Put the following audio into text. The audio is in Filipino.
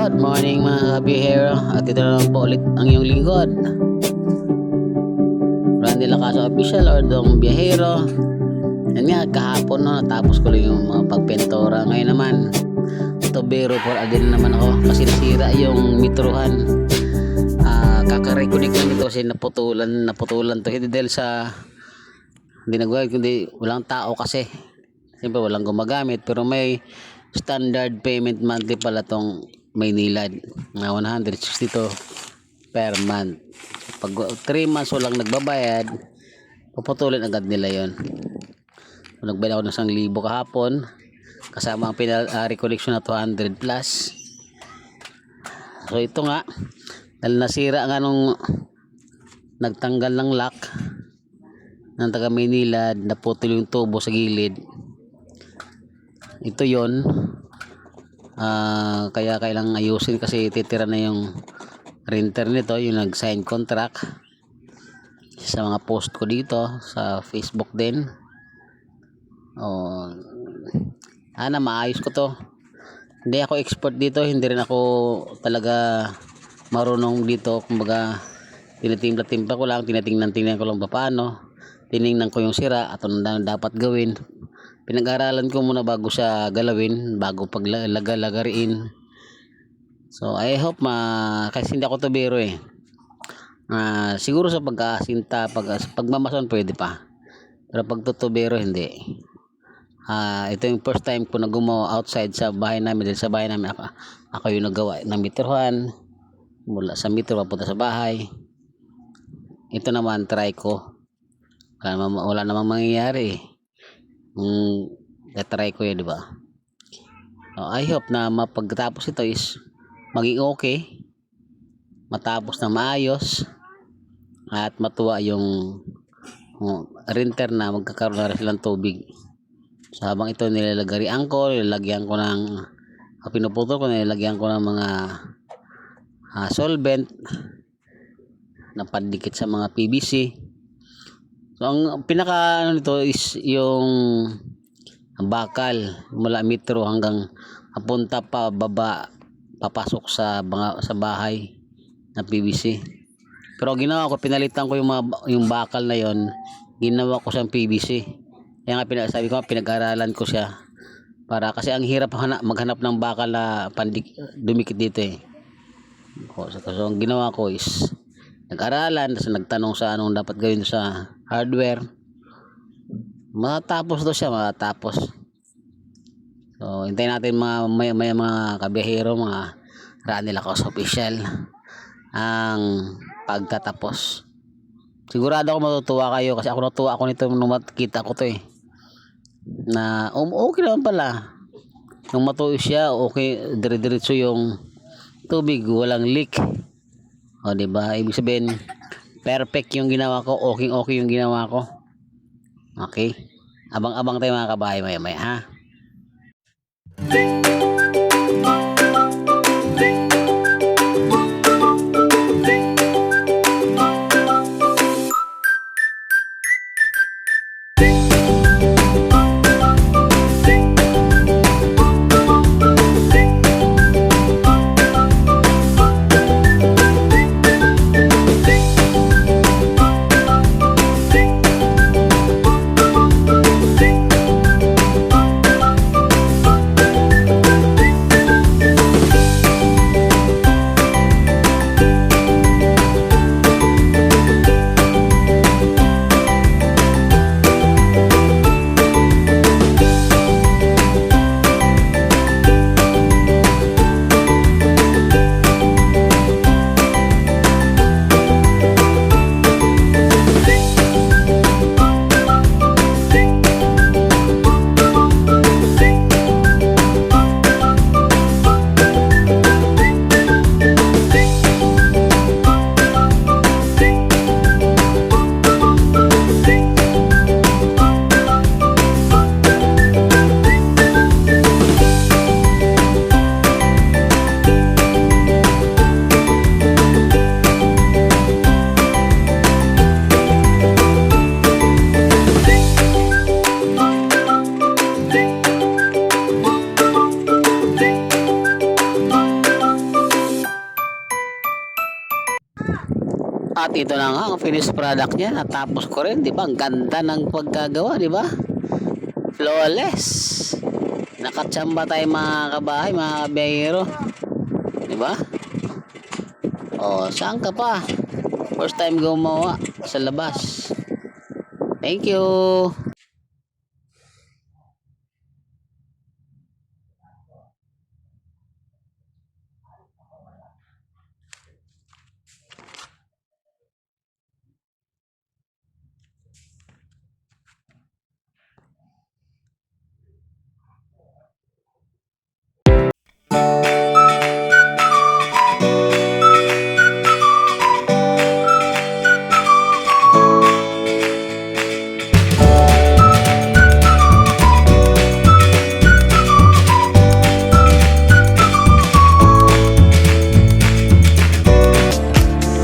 Good morning mga kabihero, at ito na lang po ulit ang iyong lingkod, Randy Lacaso Official or Dong Biyahero. Yan nga, kahapon no, natapos ko lang yung mga pagpentora. Ngayon naman, tubero for again naman ako kasi nasira yung mitruhan. Kaka-reconnect lang ito kasi naputulan to, hindi dahil sa hindi nagwag, kundi walang tao kasi siyempre walang gumagamit, pero may standard payment monthly pala tong Maynilad na 162 per month. Pag 3 months walang nagbabayad, puputulin agad nila yon. So, nagbayad ako ng 1,000 kahapon kasama ang recollection na 200 plus. So ito nga, dahil nasira nga nung nagtanggal ng lock ng taga Maynilad, naputol yung tubo sa gilid. Ito yon. Kaya kailangan ayusin kasi titira na yung renter nito, yung nag-sign contract sa mga post ko dito sa Facebook din. Maayos ko to. Hindi ako expert dito, hindi rin ako talaga marunong dito. Kumbaga tinitimpla-timpla ko lang, tinatingnan ko lang paano, tiningnan ko yung sira at ano dapat gawin. Pinag-aralan ko muna bago siya galawin, bago paglagariin. So I hope kasi hindi ako tubero siguro sa pagkasinta, pagmamason pwede pa, pero pag tutubero hindi. Ito yung first time ko na gumawa outside sa bahay namin. Dahil sa bahay namin ako yung nagawa ng meterhan mula sa meter papunta sa bahay. Ito naman try ko, wala namang mangyayari try ko yun, di ba? I hope na mapagtapos ito is maging okay, matapos na maayos at matuwa yung renter na magkakaroon na rin silang tubig. So habang ito nilalagyan ko pinuputol ko, nilalagyan ko ng mga solvent na pandikit sa mga PVC. So ang pinaka nito is yung bakal mula metro hanggang papunta pa baba, papasok sa bahay na PVC. Pero ginawa ko, pinalitan ko yung bakal na yon, ginawa ko siyang PVC. Kaya nga sabi ko, pinag-aralan ko siya para kasi ang hirap maghanap ng bakal na dumikit dito So ang ginawa ko is nag-aralan, tapos nagtanong sa anong dapat gawin sa hardware. Matapos to siya, matapos. So hintayin natin mga kabihero, mga Randy Lacaso Official ang pagtatapos. Sigurado ako matutuwa kayo kasi ako natuwa ako nito nung makita ko to na okay naman pala nung matuyo siya. Okay, dire-diretso yung tubig, walang leak. Diba? Ibig sabihin perfect yung ginawa ko, okay yung ginawa ko. Okay, abang-abang tayo mga kabahay maya ha. At ito na nga ang finished product niya. Natapos ko rin, di ba? Ang ganda ng pagkagawa, di ba? Flawless. Nakatsamba tayo mga kabahay, mga kabiyahero. Di ba? Oh, saan ka pa? First time gumawa sa labas. Thank you.